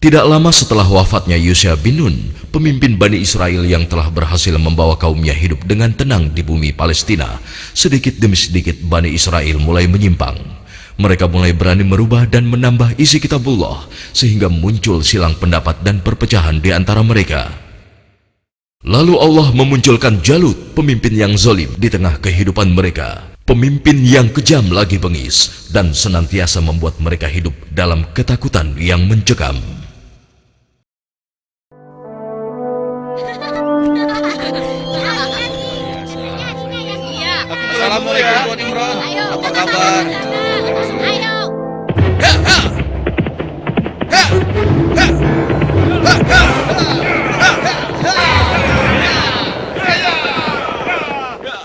Tidak lama setelah wafatnya Yusha bin Nun, pemimpin Bani Israel yang telah berhasil membawa kaumnya hidup dengan tenang di bumi Palestina, sedikit demi sedikit Bani Israel mulai menyimpang. Mereka mulai berani merubah dan menambah isi kitabullah, sehingga muncul silang pendapat dan perpecahan di antara mereka. Lalu Allah memunculkan Jalut, pemimpin yang zalim di tengah kehidupan mereka. Pemimpin yang kejam lagi bengis dan senantiasa membuat mereka hidup dalam ketakutan yang mencekam. Assalamualaikum Tuan Imran. Apa kabar? Ayo.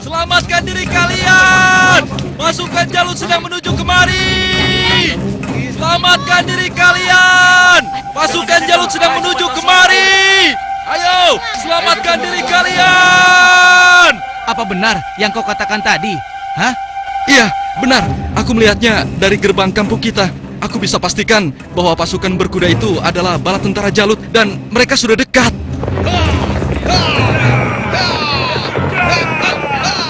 Selamatkan diri kalian! Pasukan Jalut sedang menuju kemari! Selamatkan diri kalian! Pasukan Jalut sedang menuju kemari! Ayo, selamatkan diri kalian! Apa benar yang kau katakan tadi? Hah? Iya, benar. Aku melihatnya dari gerbang kampung kita. Aku bisa pastikan bahwa pasukan berkuda itu adalah bala tentara Jalut dan mereka sudah dekat.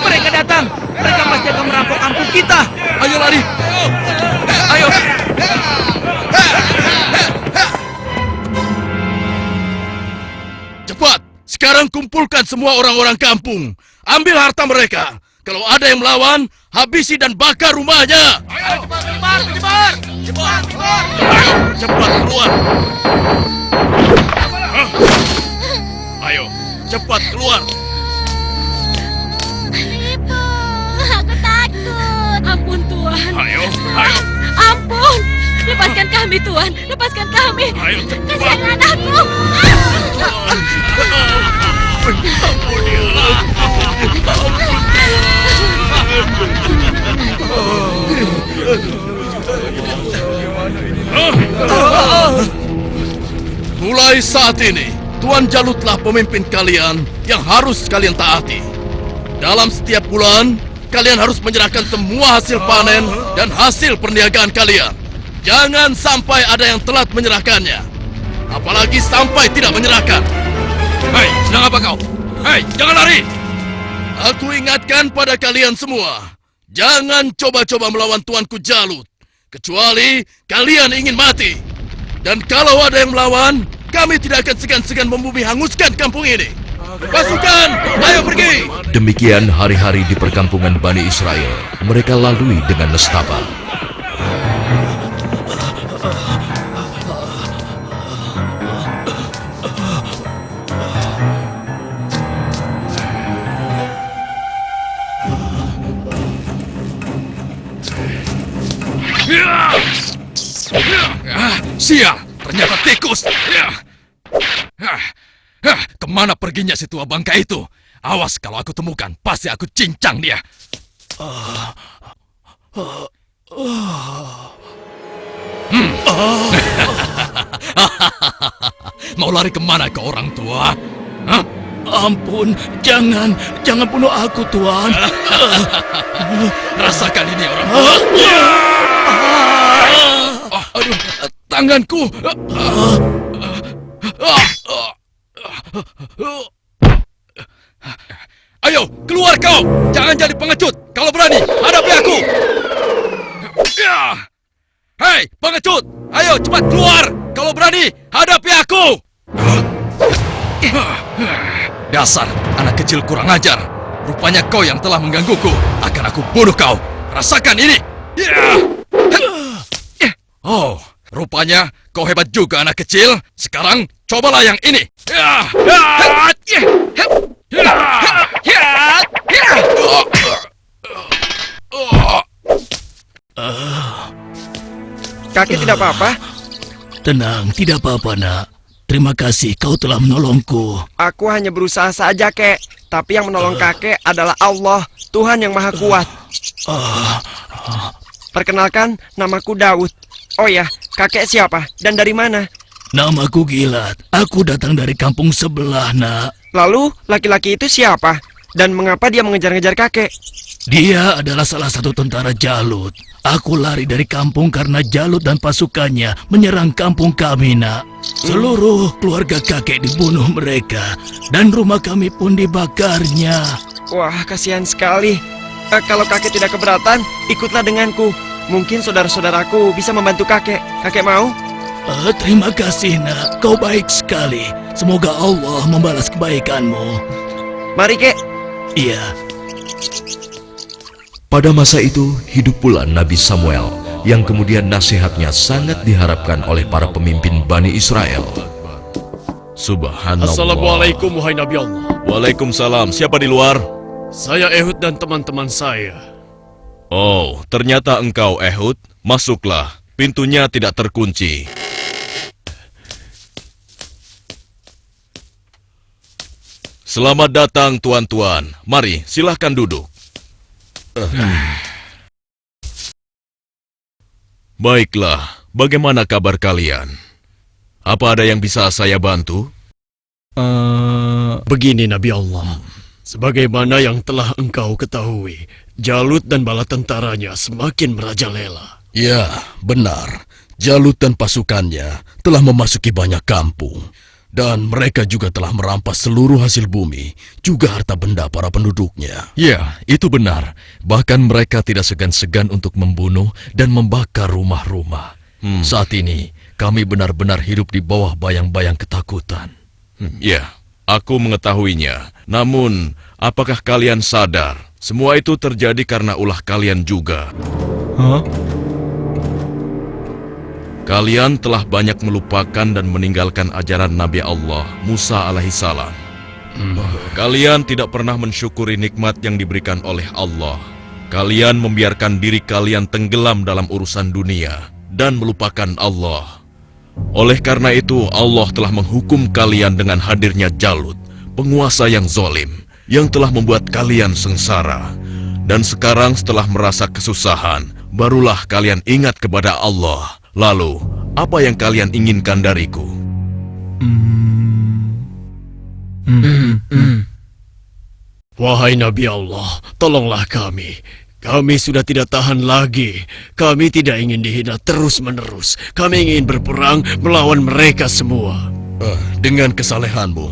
Mereka datang! Mereka pasti akan merampok kampung kita! Ayo lari! Ayo! Cepat! Sekarang kumpulkan semua orang-orang kampung. Ambil harta mereka. Kalau ada yang melawan, habisi dan bakar rumahnya. Ayo, cepat, menyebar! Cepat! Ayo, cepat keluar. Ayo, cepat keluar. Ibu, aku takut. Ampun Tuhan. Ayo. Ampun. Lepaskan kami Tuhan. Lepaskan kami. Ayo, cepat. Kasihan anakku. Ampunilah. Mulai saat ini, Tuan Jalutlah pemimpin kalian yang harus kalian taati. Dalam setiap bulan, kalian harus menyerahkan semua hasil panen dan hasil perniagaan kalian. Jangan sampai ada yang telat menyerahkannya. Apalagi sampai tidak menyerahkan. Hei, sedang apa kau? Hei, jangan lari! Aku ingatkan pada kalian semua, jangan coba-coba melawan Tuanku Jalut, kecuali kalian ingin mati. Dan kalau ada yang melawan, kami tidak akan segan-segan membumi hanguskan kampung ini. Pasukan, ayo pergi! Demikian hari-hari di perkampungan Bani Israel. Mereka lalui dengan nestapa. Sial, ternyata tikus. Kemana perginya si tua bangka itu? Awas kalau aku temukan, pasti aku cincang dia. Mau lari kemana kau orang tua? Hah? Ampun, jangan bunuh aku, Tuan. Rasakan ini orang tua. Aduh, tanganku. Ayo, keluar kau. Jangan jadi pengecut. Kalau berani, hadapi aku. Hei, pengecut. Ayo, cepat keluar. Kalau berani, hadapi aku. Dasar anak kecil kurang ajar. Rupanya kau yang telah menggangguku. Akan aku bunuh kau. Rasakan ini. Oh, rupanya kau hebat juga anak kecil. Sekarang cobalah yang ini. Kakek tidak apa-apa? Tenang, tidak apa-apa, Nak. Terima kasih kau telah menolongku. Aku hanya berusaha saja, Kek. Tapi yang menolong kakek adalah Allah, Tuhan yang Maha Kuat. Perkenalkan, namaku Daud. Oh ya, kakek siapa dan dari mana? Namaku Gilat. Aku datang dari kampung sebelah, Nak. Lalu, laki-laki itu siapa? Dan mengapa dia mengejar-ngejar kakek? Dia adalah salah satu tentara Jalut. Aku lari dari kampung karena Jalut dan pasukannya menyerang kampung kami, nak. Seluruh keluarga kakek dibunuh mereka, dan rumah kami pun dibakarnya. Wah, kasihan sekali. Kalau kakek tidak keberatan, ikutlah denganku. Mungkin saudara-saudaraku bisa membantu kakek. Kakek mau? Terima kasih, nak. Kau baik sekali. Semoga Allah membalas kebaikanmu. Mari, Kek. Iya. Pada masa itu, hidup pula Nabi Samuel, yang kemudian nasihatnya sangat diharapkan oleh para pemimpin Bani Israel. Subhanallah. Assalamualaikum wahai Nabi Allah. Waalaikumsalam. Siapa di luar? Saya Ehud dan teman-teman saya. Oh, ternyata engkau Ehud. Masuklah. Pintunya tidak terkunci. Selamat datang tuan-tuan. Mari, silahkan duduk. Baiklah, bagaimana kabar kalian? Apa ada yang bisa saya bantu? Begini Nabi Allah. Sebagaimana yang telah engkau ketahui, Jalut dan bala tentaranya semakin merajalela. Ya, benar. Jalut dan pasukannya telah memasuki banyak kampung. Dan mereka juga telah merampas seluruh hasil bumi, juga harta benda para penduduknya. Ya, itu benar. Bahkan mereka tidak segan-segan untuk membunuh dan membakar rumah-rumah. Saat ini, kami benar-benar hidup di bawah bayang-bayang ketakutan. Ya, aku mengetahuinya. Namun, apakah kalian sadar semua itu terjadi karena ulah kalian juga? Kalian telah banyak melupakan dan meninggalkan ajaran Nabi Allah, Musa alaihissalam. Kalian tidak pernah mensyukuri nikmat yang diberikan oleh Allah. Kalian membiarkan diri kalian tenggelam dalam urusan dunia dan melupakan Allah. Oleh karena itu, Allah telah menghukum kalian dengan hadirnya Jalut, penguasa yang zolim, yang telah membuat kalian sengsara. Dan sekarang setelah merasa kesusahan, barulah kalian ingat kepada Allah. Lalu, apa yang kalian inginkan dariku? Wahai Nabi Allah, tolonglah kami. Kami sudah tidak tahan lagi. Kami tidak ingin dihina terus-menerus. Kami ingin berperang melawan mereka semua. Dengan kesalehanmu,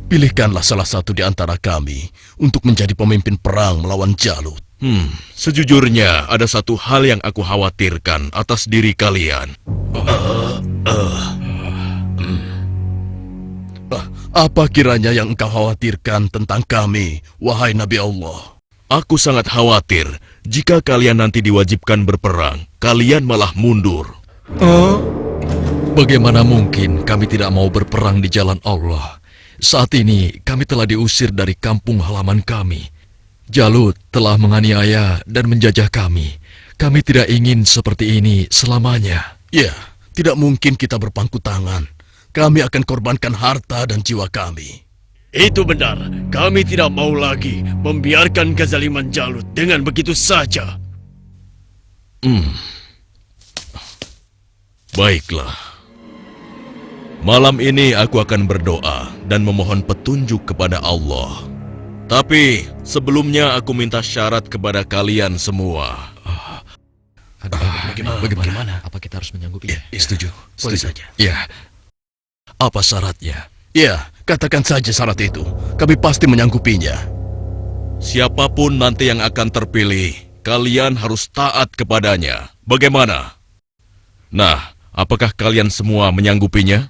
pilihkanlah salah satu di antara kami untuk menjadi pemimpin perang melawan Jalut. Sejujurnya, ada satu hal yang aku khawatirkan atas diri kalian. Apa kiranya yang engkau khawatirkan tentang kami, wahai Nabi Allah? Aku sangat khawatir jika kalian nanti diwajibkan berperang, kalian malah mundur. Bagaimana mungkin kami tidak mau berperang di jalan Allah? Saat ini kami telah diusir dari kampung halaman kami. Jalut telah menganiaya dan menjajah kami. Kami tidak ingin seperti ini selamanya. Ya, tidak mungkin kita berpangku tangan. Kami akan korbankan harta dan jiwa kami. Itu benar. Kami tidak mau lagi membiarkan kezaliman Jalut dengan begitu saja. Baiklah. Malam ini aku akan berdoa dan memohon petunjuk kepada Allah. Tapi sebelumnya aku minta syarat kepada kalian semua. Bagaimana? Apa kita harus menyanggupinya? Setuju. Boleh saja. Ya. Apa syaratnya? Ya, katakan saja syarat itu. Kami pasti menyanggupinya. Siapapun nanti yang akan terpilih, kalian harus taat kepadanya. Bagaimana? Nah, apakah kalian semua menyanggupinya?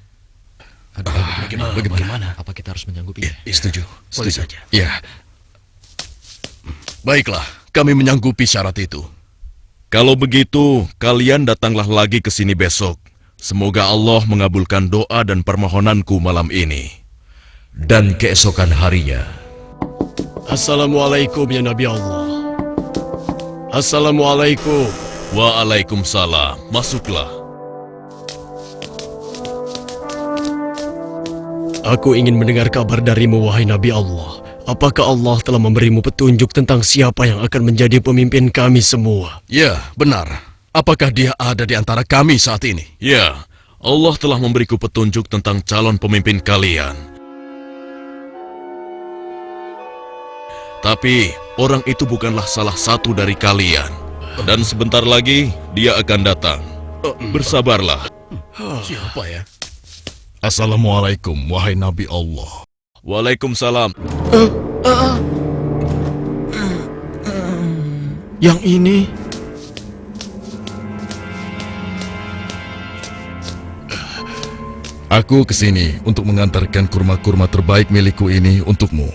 Bagaimana? Apa kita harus menyanggupinya? Setuju. Boleh saja. Ya. Baiklah, kami menyanggupi syarat itu. Kalau begitu, kalian datanglah lagi ke sini besok. Semoga Allah mengabulkan doa dan permohonanku malam ini. Dan keesokan harinya, Assalamualaikum ya Nabi Allah. Assalamualaikum. Waalaikumsalam. Masuklah. Aku ingin mendengar kabar darimu, wahai Nabi Allah. Apakah Allah telah memberimu petunjuk tentang siapa yang akan menjadi pemimpin kami semua? Ya, benar. Apakah dia ada di antara kami saat ini? Ya, Allah telah memberiku petunjuk tentang calon pemimpin kalian. Tapi orang itu bukanlah salah satu dari kalian. Dan sebentar lagi dia akan datang. Bersabarlah. Siapa ya? Assalamualaikum, wahai Nabi Allah. Waalaikumsalam. Yang ini... Aku kesini untuk mengantarkan kurma-kurma terbaik milikku ini untukmu.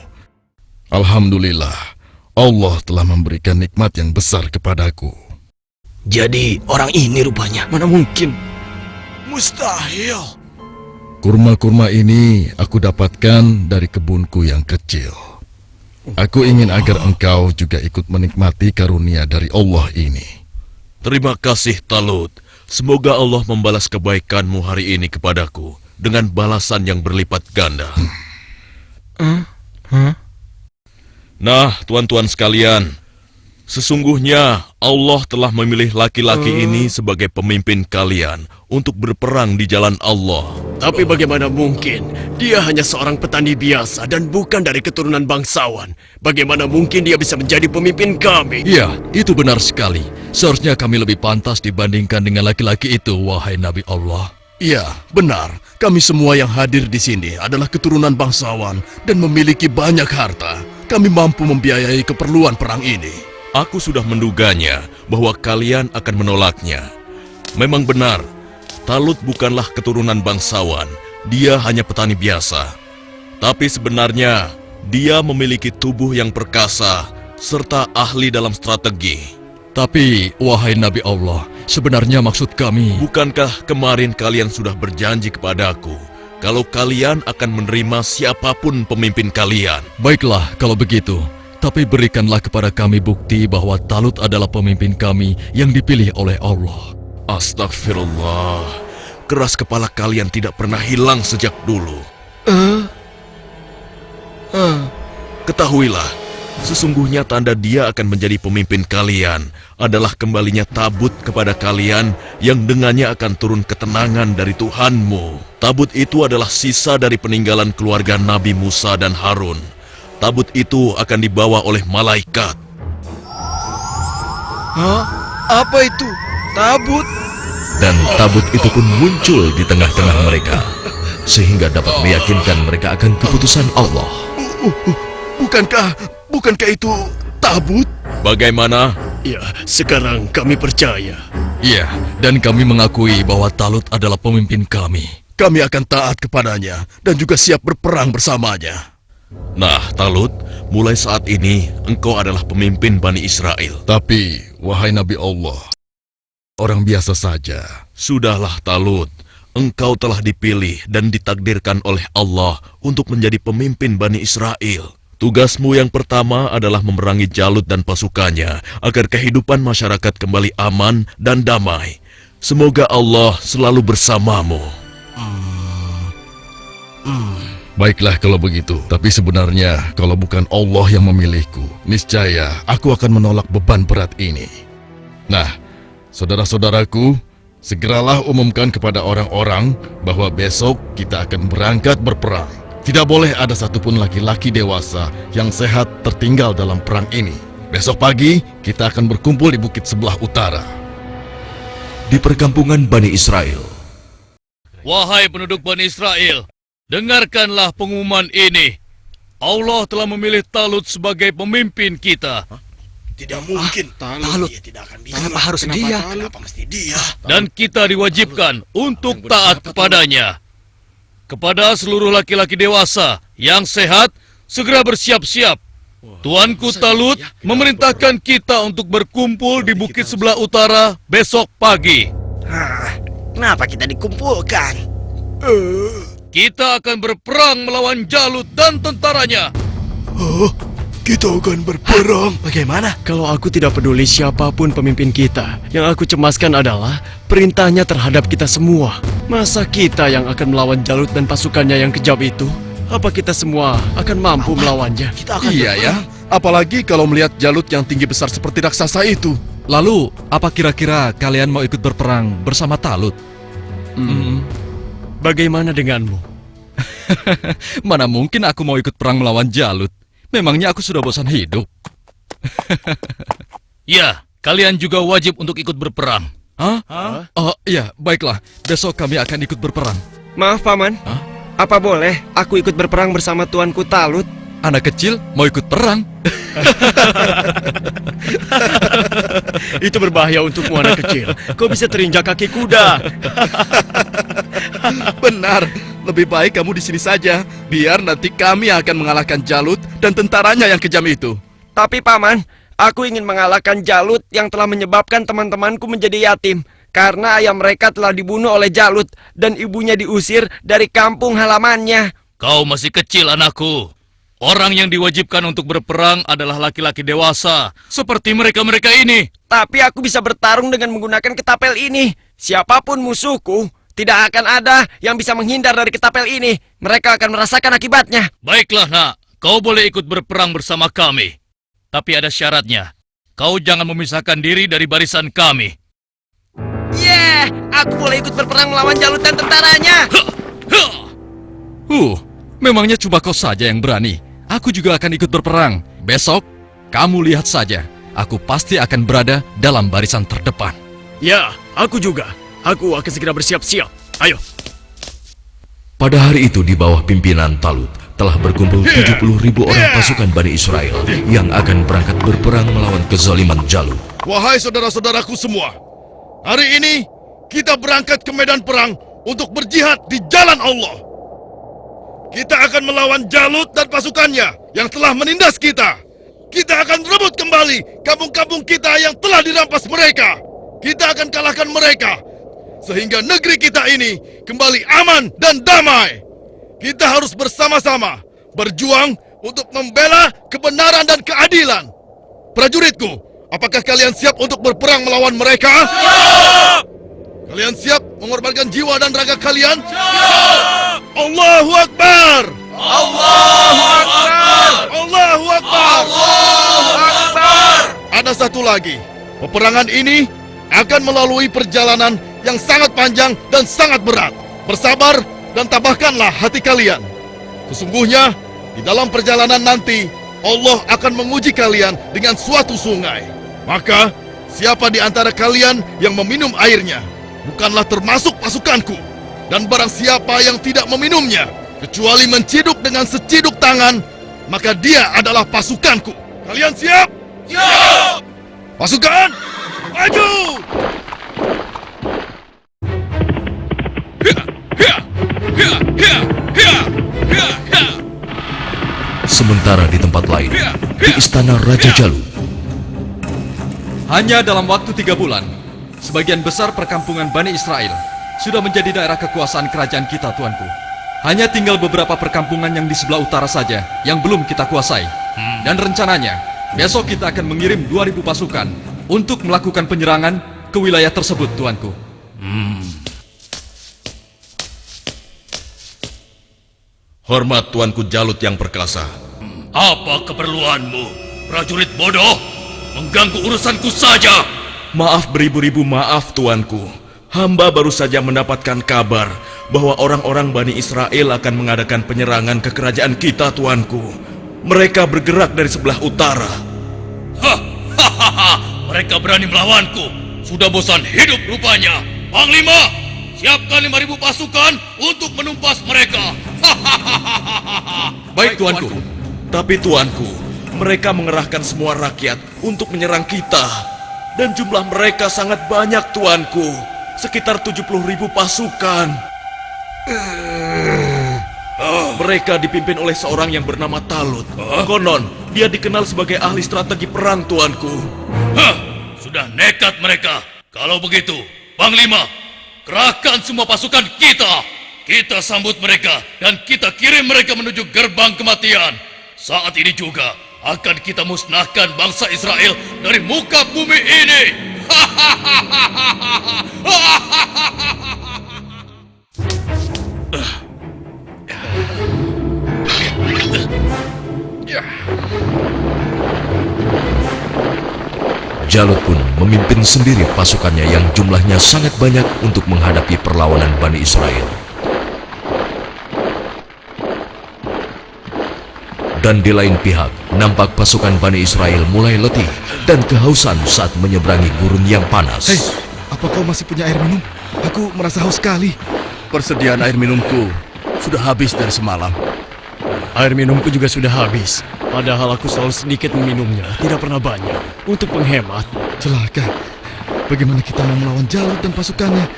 Alhamdulillah, Allah telah memberikan nikmat yang besar kepadaku. Jadi orang ini rupanya. Mana mungkin? Mustahil. Kurma-kurma ini aku dapatkan dari kebunku yang kecil. Aku ingin agar engkau juga ikut menikmati karunia dari Allah ini. Terima kasih Talut. Semoga Allah membalas kebaikanmu hari ini kepadaku dengan balasan yang berlipat ganda. Nah, tuan-tuan sekalian, sesungguhnya Allah telah memilih laki-laki ini sebagai pemimpin kalian untuk berperang di jalan Allah. Tapi bagaimana mungkin? Dia hanya seorang petani biasa dan bukan dari keturunan bangsawan. Bagaimana mungkin dia bisa menjadi pemimpin kami? Iya, itu benar sekali. Seharusnya kami lebih pantas dibandingkan dengan laki-laki itu, wahai Nabi Allah. Iya, benar. Kami semua yang hadir di sini adalah keturunan bangsawan dan memiliki banyak harta. Kami mampu membiayai keperluan perang ini. Aku sudah menduganya bahwa kalian akan menolaknya. Memang benar, Talut bukanlah keturunan bangsawan. Dia hanya petani biasa. Tapi sebenarnya, dia memiliki tubuh yang perkasa serta ahli dalam strategi. Tapi, wahai Nabi Allah, sebenarnya maksud kami... Bukankah kemarin kalian sudah berjanji kepadaku kalau kalian akan menerima siapapun pemimpin kalian? Baiklah, kalau begitu. Tapi berikanlah kepada kami bukti bahwa Talut adalah pemimpin kami yang dipilih oleh Allah. Astagfirullah. Keras kepala kalian tidak pernah hilang sejak dulu. Ketahuilah, sesungguhnya tanda dia akan menjadi pemimpin kalian adalah kembalinya tabut kepada kalian yang dengannya akan turun ketenangan dari Tuhanmu. Tabut itu adalah sisa dari peninggalan keluarga Nabi Musa dan Harun. Tabut itu akan dibawa oleh malaikat. Hah? Apa itu? Tabut? Dan tabut itu pun muncul di tengah-tengah mereka, sehingga dapat meyakinkan mereka akan keputusan Allah. Bukankah itu tabut? Bagaimana? Ya, sekarang kami percaya. Iya, dan kami mengakui bahwa Talut adalah pemimpin kami. Kami akan taat kepadanya dan juga siap berperang bersamanya. Nah, Talut, mulai saat ini engkau adalah pemimpin Bani Israel. Tapi, wahai Nabi Allah, orang biasa saja. Sudahlah, Talut. Engkau telah dipilih dan ditakdirkan oleh Allah untuk menjadi pemimpin Bani Israel. Tugasmu yang pertama adalah memerangi Jalut dan pasukannya agar kehidupan masyarakat kembali aman dan damai. Semoga Allah selalu bersamamu. Baiklah kalau begitu, tapi sebenarnya kalau bukan Allah yang memilihku, niscaya aku akan menolak beban berat ini. Nah, saudara-saudaraku, segeralah umumkan kepada orang-orang bahwa besok kita akan berangkat berperang. Tidak boleh ada satupun laki-laki dewasa yang sehat tertinggal dalam perang ini. Besok pagi, kita akan berkumpul di bukit sebelah utara. Di perkampungan Bani Israel, Wahai penduduk Bani Israel, dengarkanlah pengumuman ini. Allah telah memilih Talut sebagai pemimpin kita. Tidak mungkin. Talut. Dia tidak akan bisa. Kenapa harus dia? Kenapa mesti dia? Dan kita diwajibkan untuk taat kepadanya. Kepada seluruh laki-laki dewasa yang sehat, segera bersiap-siap. Tuanku Talut memerintahkan kita untuk berkumpul di bukit sebelah utara besok pagi. Kenapa kita dikumpulkan? Kita akan berperang melawan Jalut dan tentaranya. Kita akan berperang. Bagaimana? Kalau aku tidak peduli siapapun pemimpin kita, yang aku cemaskan adalah perintahnya terhadap kita semua. Masa kita yang akan melawan Jalut dan pasukannya yang kejam itu? Apa kita semua akan mampu melawannya? Kita akan Iya ya, apalagi kalau melihat Jalut yang tinggi besar seperti raksasa itu. Lalu, apa kira-kira kalian mau ikut berperang bersama Talut? Bagaimana denganmu? Mana mungkin aku mau ikut perang melawan Jalut. Memangnya aku sudah bosan hidup? Ya, kalian juga wajib untuk ikut berperang. Hah? Oh iya, baiklah. Besok kami akan ikut berperang. Maaf, Paman. Apa boleh aku ikut berperang bersama tuanku Talut? Anak kecil mau ikut perang? Itu berbahaya untukmu anak kecil. Kau bisa terinjak kaki kuda. Benar, lebih baik kamu di sini saja. Biar nanti kami akan mengalahkan Jalut dan tentaranya yang kejam itu. Tapi Paman, aku ingin mengalahkan Jalut yang telah menyebabkan teman-temanku menjadi yatim. Karena ayah mereka telah dibunuh oleh Jalut dan ibunya diusir dari kampung halamannya. Kau masih kecil, anakku. Orang yang diwajibkan untuk berperang adalah laki-laki dewasa, seperti mereka-mereka ini. Tapi aku bisa bertarung dengan menggunakan ketapel ini. Siapapun musuhku, tidak akan ada yang bisa menghindar dari ketapel ini. Mereka akan merasakan akibatnya. Baiklah, nak. Kau boleh ikut berperang bersama kami. Tapi ada syaratnya. Kau jangan memisahkan diri dari barisan kami. Aku boleh ikut berperang melawan Jalut dan tentaranya. Memangnya cuma kau saja yang berani. Aku juga akan ikut berperang. Besok, kamu lihat saja. Aku pasti akan berada dalam barisan terdepan. Ya, aku juga. Aku akan segera bersiap-siap. Ayo. Pada hari itu di bawah pimpinan Talut telah berkumpul 70.000 orang pasukan Bani Israel yang akan berangkat berperang melawan kezaliman Jalut. Wahai saudara-saudaraku semua, hari ini kita berangkat ke medan perang untuk berjihad di jalan Allah. Kita akan melawan Jalut dan pasukannya yang telah menindas kita. Kita akan rebut kembali kampung-kampung kita yang telah dirampas mereka. Kita akan kalahkan mereka, sehingga negeri kita ini kembali aman dan damai. Kita harus bersama-sama berjuang untuk membela kebenaran dan keadilan. Prajuritku, apakah kalian siap untuk berperang melawan mereka? Siap! Kalian siap mengorbankan jiwa dan raga kalian? Siap! Allahu Akbar! Allahu Akbar! Allahu Akbar! Allahu Akbar! Ada satu lagi. Peperangan ini akan melalui perjalanan yang sangat panjang dan sangat berat. Bersabar dan tabahkanlah hati kalian. Sesungguhnya, di dalam perjalanan nanti, Allah akan menguji kalian dengan suatu sungai. Maka, siapa di antara kalian yang meminum airnya, bukanlah termasuk pasukanku. Dan barang siapa yang tidak meminumnya, kecuali menciduk dengan seciduk tangan, maka dia adalah pasukanku. Kalian siap? Siap! Pasukan, maju! Sementara di tempat lain, di istana Raja Jalut, Hanya dalam waktu 3 bulan, sebagian besar perkampungan Bani Israel sudah menjadi daerah kekuasaan kerajaan kita, tuanku. Hanya tinggal beberapa perkampungan yang di sebelah utara saja yang belum kita kuasai. Dan rencananya, besok kita akan mengirim 2.000 pasukan untuk melakukan penyerangan ke wilayah tersebut, tuanku. Hormat Tuanku Jalut yang perkasa. Apa keperluanmu, prajurit bodoh? Mengganggu urusanku saja. Maaf beribu-ribu maaf, Tuanku. Hamba baru saja mendapatkan kabar bahwa orang-orang Bani Israel akan mengadakan penyerangan ke kerajaan kita, Tuanku. Mereka bergerak dari sebelah utara. Mereka berani melawanku. Sudah bosan hidup rupanya. Panglima, siapkan 5.000 pasukan untuk menumpas mereka. Baik, tuanku. Tapi Tuanku, mereka mengerahkan semua rakyat untuk menyerang kita. Dan jumlah mereka sangat banyak, Tuanku. Sekitar 70.000 pasukan. Mereka dipimpin oleh seorang yang bernama Talut. Konon, dia dikenal sebagai ahli strategi perang, Tuanku. Sudah nekat mereka. Kalau begitu, Panglima, kerahkan semua pasukan kita. Kita sambut mereka dan kita kirim mereka menuju gerbang kematian. Saat ini juga akan kita musnahkan bangsa Israel dari muka bumi ini. Jalut pun memimpin sendiri pasukannya yang jumlahnya sangat banyak untuk menghadapi perlawanan Bani Israel. Dan di lain pihak, nampak pasukan Bani Israel mulai letih dan kehausan saat menyeberangi gurun yang panas. Hei, apa kau masih punya air minum? Aku merasa haus sekali. Persediaan air minumku sudah habis dari semalam. Air minumku juga sudah habis. Padahal aku selalu sedikit meminumnya, tidak pernah banyak. Untuk menghemat. Celaka. Bagaimana kita mau melawan Jalut dan pasukannya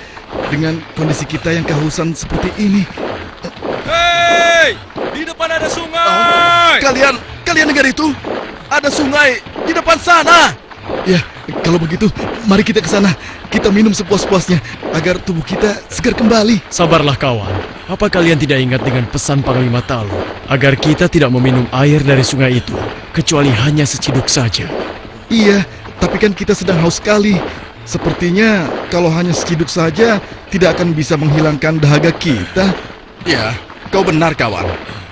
dengan kondisi kita yang kehausan seperti ini? Hei! Di depan ada sungai! Kalian dengar itu? Ada sungai di depan sana. Ya, kalau begitu, mari kita ke sana. Kita minum sepuas-puasnya agar tubuh kita segar kembali. Sabarlah kawan. Apa kalian tidak ingat dengan pesan Panglima Talut agar kita tidak meminum air dari sungai itu, kecuali hanya seciduk saja? Iya, tapi kan kita sedang haus sekali. Sepertinya kalau hanya seciduk saja tidak akan bisa menghilangkan dahaga kita. Ya, kau benar kawan.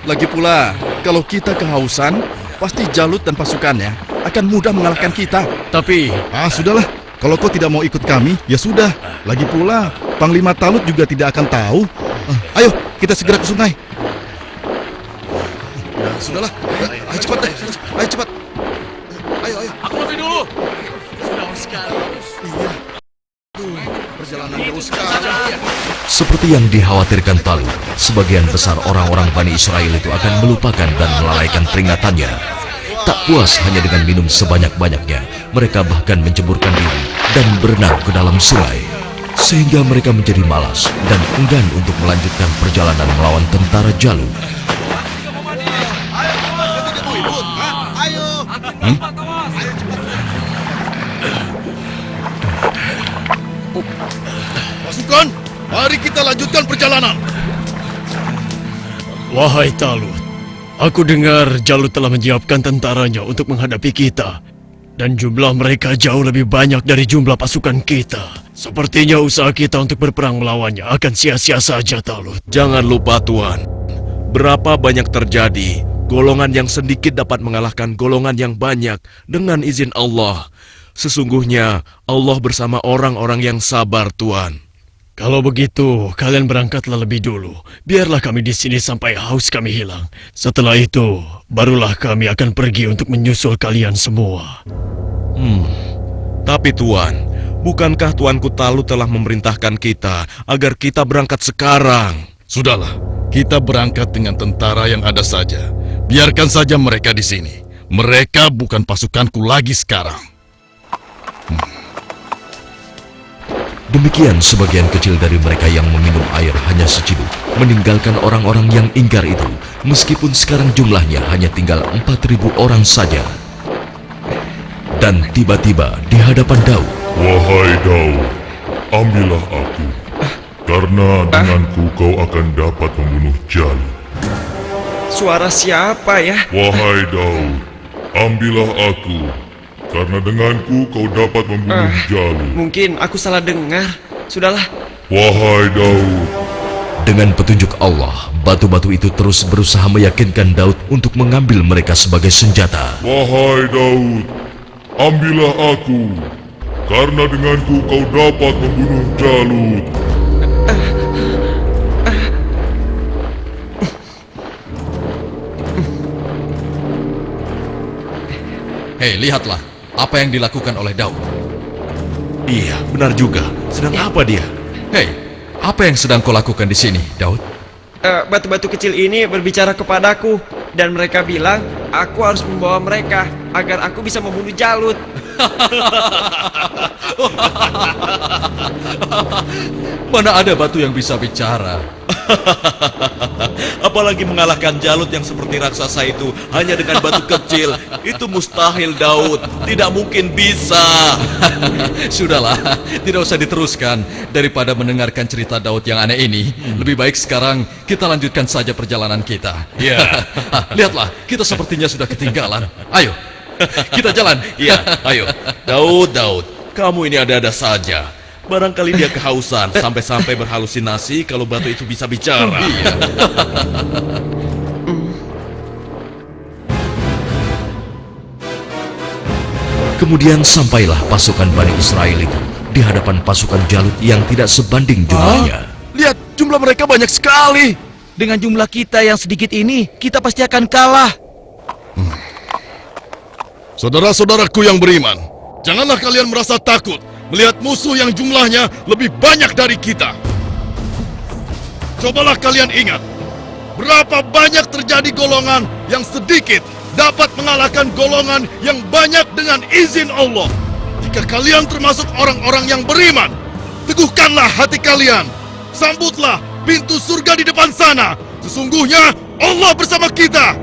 Lagi pula, kalau kita kehausan, pasti Jalut dan pasukannya akan mudah mengalahkan kita. Tapi, Sudahlah. Kalau kau tidak mau ikut kami, ya sudah. Lagi pula, Panglima Talut juga tidak akan tahu. Ayo, kita segera ke sungai. Ya, sudahlah. Ayo cepat deh. Ayo cepat. Ayo. Aku mati dulu! Iya. Perjalanan jauh sekali. Seperti yang dikhawatirkan Talut, sebagian besar orang-orang Bani Israel itu akan melupakan dan melalaikan peringatannya. Tak puas hanya dengan minum sebanyak-banyaknya, mereka bahkan menceburkan diri dan berenang ke dalam sungai. Sehingga mereka menjadi malas dan enggan untuk melanjutkan perjalanan melawan tentara Jalut. Pasukan, mari kita lanjutkan perjalanan. wahai Talut, aku dengar Jalut telah menyiapkan tentaranya untuk menghadapi kita. Dan jumlah mereka jauh lebih banyak dari jumlah pasukan kita. Sepertinya usaha kita untuk berperang melawannya akan sia-sia saja, Talut. Jangan lupa Tuan, berapa banyak terjadi, golongan yang sedikit dapat mengalahkan golongan yang banyak dengan izin Allah. Sesungguhnya Allah bersama orang-orang yang sabar, Tuan. Kalau begitu, kalian berangkatlah lebih dulu. Biarlah kami di sini sampai haus kami hilang. Setelah itu, barulah kami akan pergi untuk menyusul kalian semua. Tapi Tuan, bukankah Tuanku Talut telah memerintahkan kita agar kita berangkat sekarang? Sudahlah, kita berangkat dengan tentara yang ada saja. Biarkan saja mereka di sini. Mereka bukan pasukanku lagi sekarang. Demikian sebagian kecil dari mereka yang meminum air hanya seciduk, meninggalkan orang-orang yang ingkar itu, meskipun sekarang jumlahnya hanya tinggal 4.000 orang saja. Dan tiba-tiba di hadapan Daud, Wahai Daud, ambillah aku, karena denganku kau akan dapat membunuh Jalut. Suara siapa ya? Wahai Daud, ambillah aku, karena denganku kau dapat membunuh Jalut. Mungkin aku salah dengar. Sudahlah. Wahai Daud, dengan petunjuk Allah, batu-batu itu terus berusaha meyakinkan Daud untuk mengambil mereka sebagai senjata. wahai Daud, ambillah aku, karena denganku kau dapat membunuh Jalut. Hei, lihatlah apa yang dilakukan oleh Daud. Iya, benar juga. Sedang apa dia? Hei, apa yang sedang kau lakukan di sini, Daud? Batu-batu kecil ini berbicara kepadaku. Dan mereka bilang, aku harus membawa mereka agar aku bisa membunuh Jalut. Mana ada batu yang bisa bicara? Apalagi mengalahkan Jalut yang seperti raksasa itu hanya dengan batu kecil. Itu mustahil, Daud. Tidak mungkin bisa. Sudahlah, tidak usah diteruskan. Daripada mendengarkan cerita Daud yang aneh ini, lebih baik sekarang kita lanjutkan saja perjalanan kita. Ya. Lihatlah, kita sepertinya sudah ketinggalan. Ayo, kita jalan. Iya, ayo. Daud, kamu ini ada-ada saja. Barangkali dia kehausan sampai-sampai berhalusinasi kalau batu itu bisa bicara. Iya. Kemudian sampailah pasukan Bani Israel itu di hadapan pasukan Jalut yang tidak sebanding jumlahnya. Lihat, jumlah mereka banyak sekali. Dengan jumlah kita yang sedikit ini, kita pasti akan kalah. Saudara-saudaraku yang beriman, janganlah kalian merasa takut melihat musuh yang jumlahnya lebih banyak dari kita. Cobalah kalian ingat, berapa banyak terjadi golongan yang sedikit dapat mengalahkan golongan yang banyak dengan izin Allah. Jika kalian termasuk orang-orang yang beriman, teguhkanlah hati kalian. Sambutlah pintu surga di depan sana. Sesungguhnya Allah bersama kita.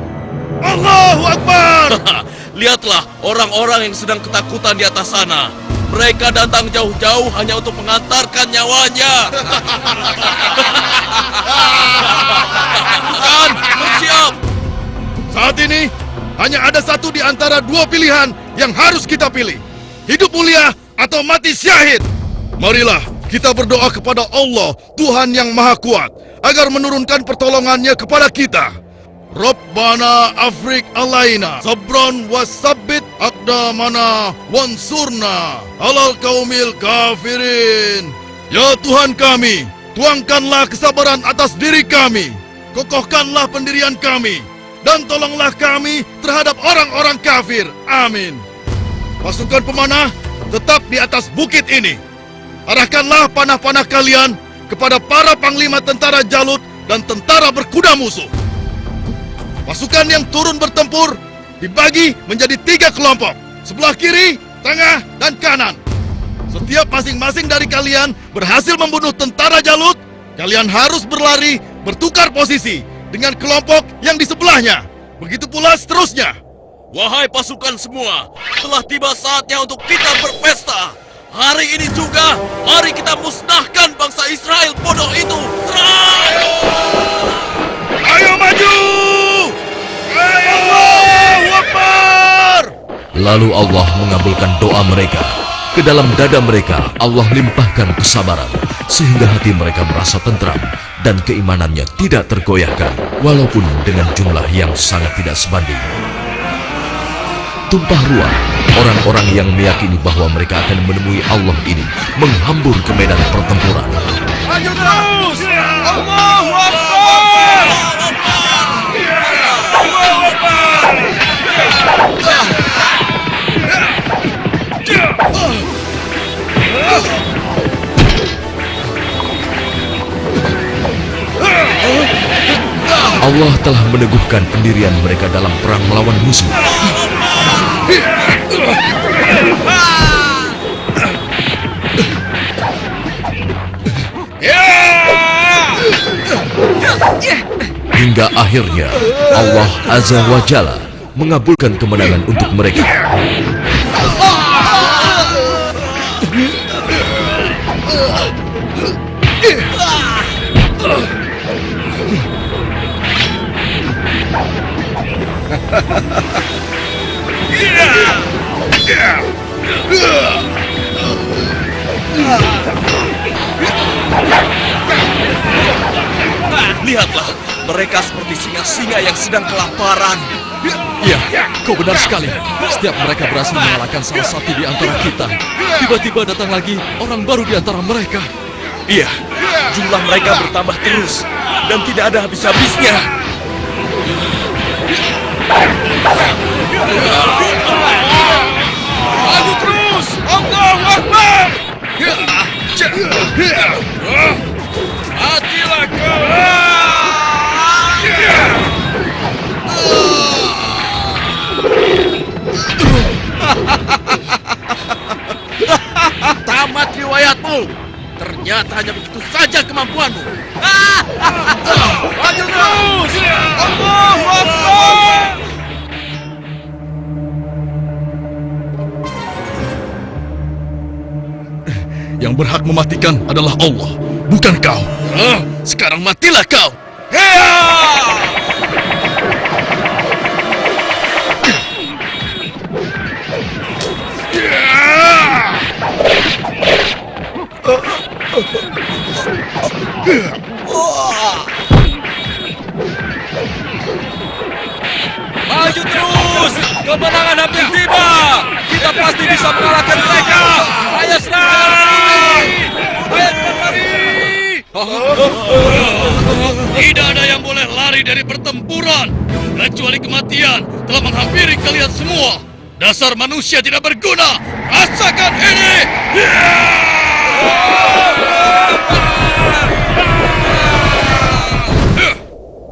Allahu Akbar! Lihatlah orang-orang yang sedang ketakutan di atas sana. Mereka datang jauh-jauh hanya untuk mengantarkan nyawanya. Kan, bersiap! Saat ini, hanya ada satu di antara dua pilihan yang harus kita pilih. Hidup mulia atau mati syahid. Marilah kita berdoa kepada Allah, Tuhan yang Maha Kuat, agar menurunkan pertolongannya kepada kita. Rabbana afrik alaina sabron wasabbit aqdamana wansurna alal kaumil kafirin. Ya Tuhan kami, tuangkanlah kesabaran atas diri kami, kokohkanlah pendirian kami, dan tolonglah kami terhadap orang-orang kafir. Amin. Pasukan pemanah tetap di atas bukit ini. Arahkanlah panah-panah kalian kepada para panglima tentara Jalut dan tentara berkuda musuh. Pasukan yang turun bertempur dibagi menjadi 3 kelompok, sebelah kiri, tengah, dan kanan. Setiap masing-masing dari kalian berhasil membunuh tentara Jalut, kalian harus berlari bertukar posisi dengan kelompok yang di sebelahnya. Begitu pula seterusnya. Wahai pasukan semua, telah tiba saatnya untuk kita berpesta. Hari ini juga, mari kita musnahkan bangsa Israel bodoh itu. Serang! Ayo maju! Ayo! Allahu Akbar! Lalu Allah mengabulkan doa mereka. Ke dalam dada mereka Allah limpahkan kesabaran, sehingga hati mereka merasa tentram dan keimanannya tidak tergoyahkan, walaupun dengan jumlah yang sangat tidak sebanding. Tumpah ruah, orang-orang yang meyakini bahwa mereka akan menemui Allah ini menghambur ke medan pertempuran. Maju terus! Allahu Akbar! Allahu Akbar! Allah telah meneguhkan pendirian mereka dalam perang melawan musuh. Hingga akhirnya Allah Azza wa Jalla mengabulkan kemenangan untuk mereka. Lihatlah, mereka seperti singa-singa yang sedang kelaparan. Iya, kau benar sekali. Setiap mereka berhasil mengalahkan salah satu di antara kita, tiba-tiba datang lagi orang baru di antara mereka. Iya, jumlah mereka bertambah terus dan tidak ada habis-habisnya. Maju terus! Allahu Akbar! Matilah kau! Tamat riwayatmu. Ternyata hanya begitu saja kemampuanmu. Maju terus! Allahu Akbar! Yang berhak mematikan adalah Allah, bukan kau. Sekarang matilah kau. Maju terus! Kemenangan hampir tiba! Kita pasti bisa mengalahkan mereka! Ayo serang! Ayo lari! Tidak ada yang boleh lari dari pertempuran, kecuali kematian telah menghampiri kalian semua. Dasar manusia tidak berguna. Rasakan ini.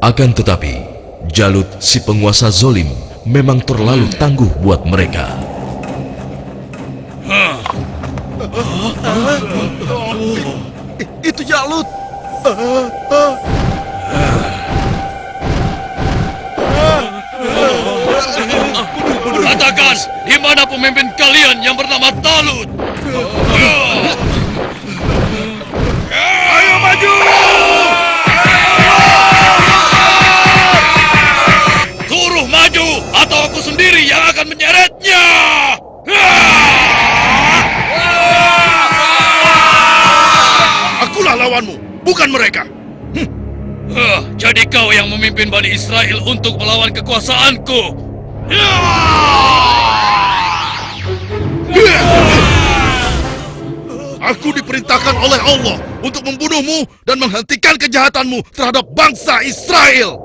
Akan tetapi, Jalut si penguasa zolim memang terlalu tangguh buat mereka. Itu Jalut. Katakan, di mana pemimpin kalian yang bernama Talut? Ayo maju! Suruh maju, atau aku sendiri yang akan menyeretnya! Akulah lawanmu, bukan mereka. Jadi kau yang memimpin Bani Israel untuk melawan kekuasaanku. Aku diperintahkan oleh Allah untuk membunuhmu dan menghentikan kejahatanmu terhadap bangsa Israel.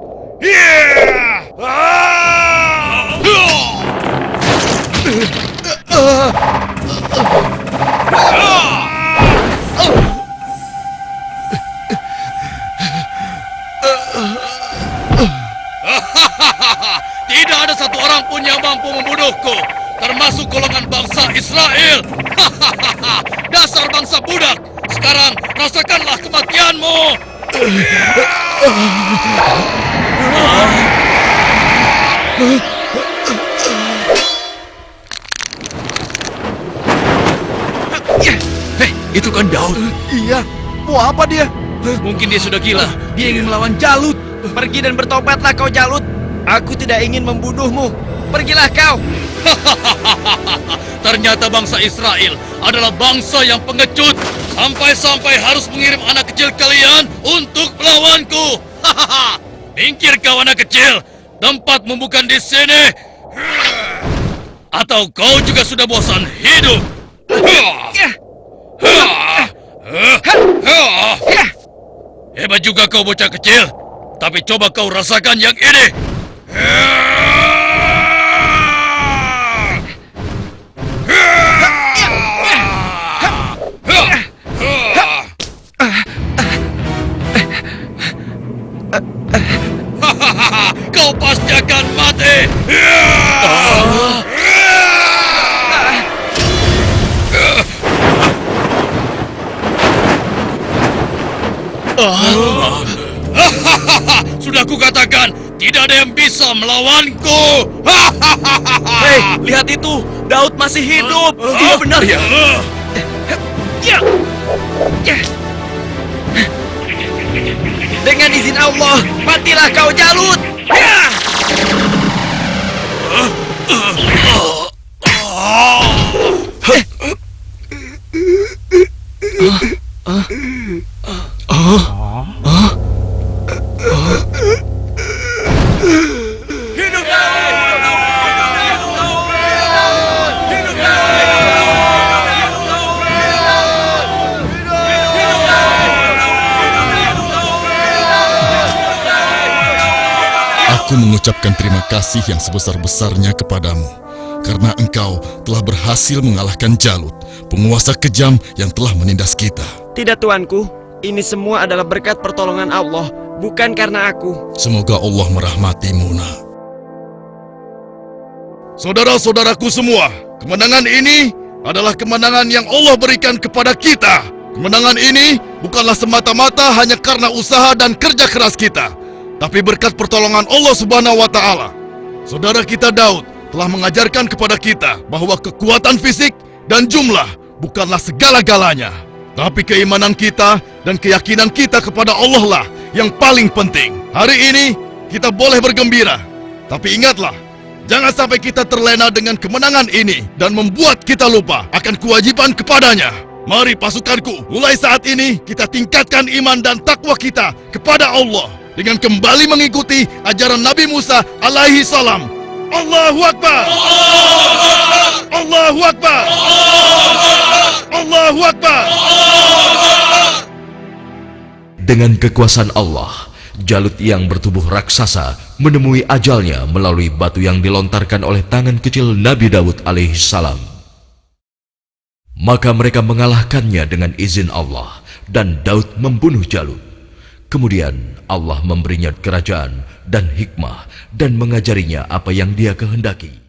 Tidak ada satu orang pun yang mampu membunuhku, termasuk golongan bangsa Israel. Dasar bangsa budak. Sekarang rasakanlah kematianmu. Hei, itu kan Daud. Iya, mau apa dia? Mungkin dia sudah gila. Dia ingin melawan Jalut. Pergi dan bertobatlah kau Jalut. Aku tidak ingin membunuhmu. Pergilah kau. Ternyata bangsa Israel adalah bangsa yang pengecut. Sampai-sampai harus mengirim anak kecil kalian untuk melawanku. Minggir kau anak kecil. Tempatmu bukan di sini. Atau kau juga sudah bosan hidup. Hebat juga kau bocah kecil. Tapi coba kau rasakan yang ini. Kau pasti akan mati. Sudah kukatakan, tidak ada yang bisa melawanku. Hei, lihat itu. Daud masih hidup. Iya benar ya. Dengan izin Allah, matilah kau Jalut. Aku mengucapkan terima kasih yang sebesar-besarnya kepadamu, karena engkau telah berhasil mengalahkan Jalut, penguasa kejam yang telah menindas kita. Tidak tuanku, ini semua adalah berkat pertolongan Allah, bukan karena aku. Semoga Allah merahmatimu, nak. Saudara-saudaraku semua, kemenangan ini adalah kemenangan yang Allah berikan kepada kita. Kemenangan ini bukanlah semata-mata hanya karena usaha dan kerja keras kita, tapi berkat pertolongan Allah Subhanahu wa Ta'ala. Saudara kita Daud telah mengajarkan kepada kita bahwa kekuatan fisik dan jumlah bukanlah segala-galanya, tapi keimanan kita dan keyakinan kita kepada Allah lah yang paling penting. Hari ini kita boleh bergembira, tapi ingatlah, jangan sampai kita terlena dengan kemenangan ini dan membuat kita lupa akan kewajiban kepadanya. Mari pasukanku, mulai saat ini kita tingkatkan iman dan takwa kita kepada Allah dengan kembali mengikuti ajaran Nabi Musa alaihi salam. Allahu Akbar! Allahu Akbar! Allahu Akbar! Dengan kekuasaan Allah, Jalut yang bertubuh raksasa menemui ajalnya melalui batu yang dilontarkan oleh tangan kecil Nabi Daud alaihissalam. Maka mereka mengalahkannya dengan izin Allah, dan Daud membunuh Jalut. Kemudian Allah memberinya kerajaan dan hikmah dan mengajarinya apa yang Dia kehendaki.